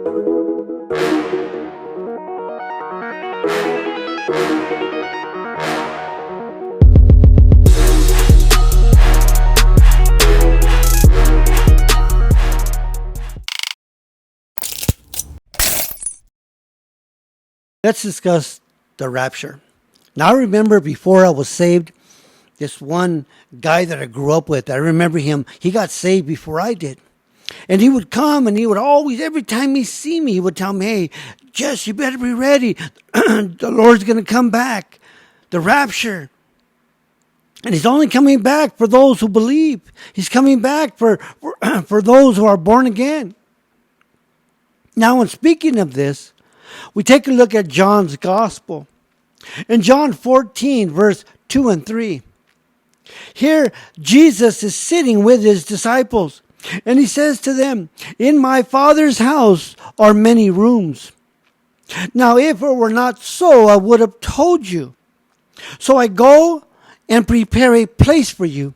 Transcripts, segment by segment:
Let's discuss the rapture. Now, I remember before I was saved, this one guy that I grew up with, I remember him, he got saved before I did. And he would come and he would always, every time he see me, he would tell me, hey, Jess, you better be ready. The Lord's going to come back. The rapture. And he's only coming back for those who believe. He's coming back for those who are born again. Now, in speaking of this, we take a look at John's gospel. In John 14, verse 2 and 3. Here, Jesus is sitting with his disciples. And he says to them, in my Father's house are many rooms. Now, if it were not so, I would have told you. So I go and prepare a place for you.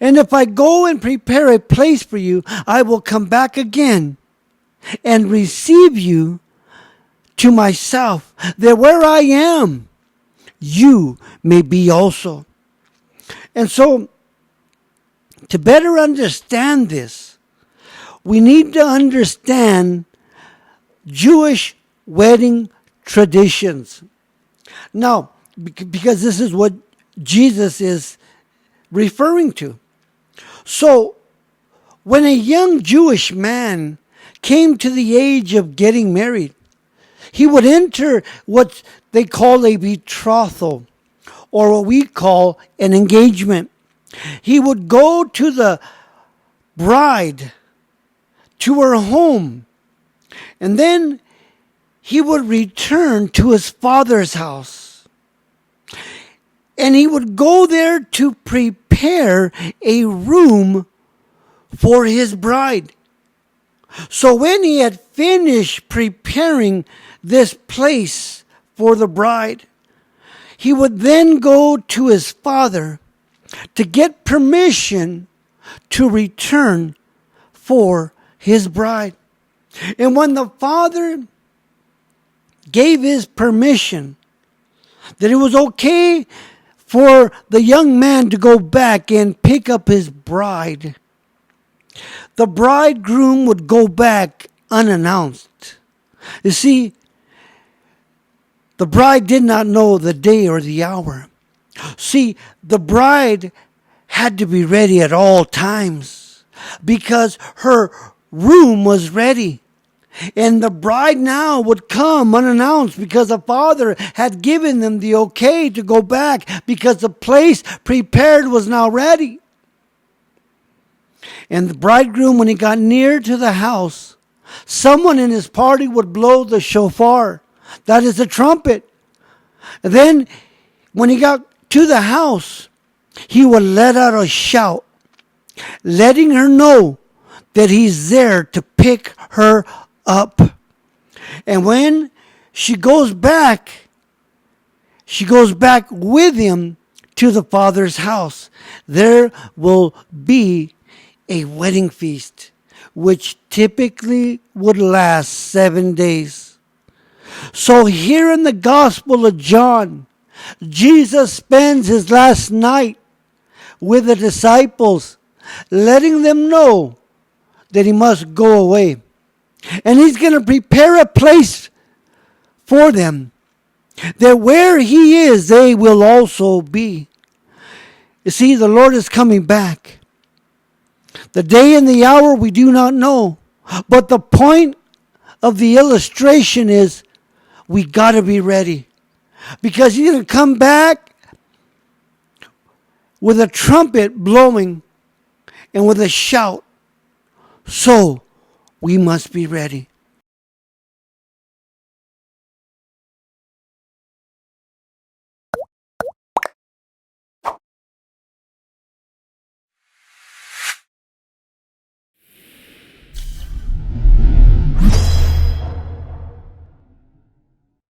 And if I go and prepare a place for you, I will come back again and receive you to myself, that where I am, you may be also. And so, to better understand this, we need to understand Jewish wedding traditions. Now, because this is what Jesus is referring to. So, when a young Jewish man came to the age of getting married, he would enter what they call a betrothal, or what we call an engagement. He would go to the bride, to her home, and then he would return to his father's house. And he would go there to prepare a room for his bride. So when he had finished preparing this place for the bride, he would then go to his father to get permission to return for his bride. And when the father gave his permission that it was okay for the young man to go back and pick up his bride, the bridegroom would go back unannounced. You see, the bride did not know the day or the hour. See, the bride had to be ready at all times because her room was ready. And the bride now would come unannounced because the father had given them the okay to go back because the place prepared was now ready. And the bridegroom, when he got near to the house, someone in his party would blow the shofar. That is the trumpet. And then when he got to the house, he would let out a shout, letting her know that he's there to pick her up. And when she goes back with him to the father's house. There will be a wedding feast, which typically would last 7 days. So here in the Gospel of John, Jesus spends his last night with the disciples, letting them know that he must go away. And he's going to prepare a place for them, that where he is, they will also be. You see, the Lord is coming back. The day and the hour we do not know. But the point of the illustration is we got to be ready. Because he's going to come back with a trumpet blowing and with a shout. So we must be ready.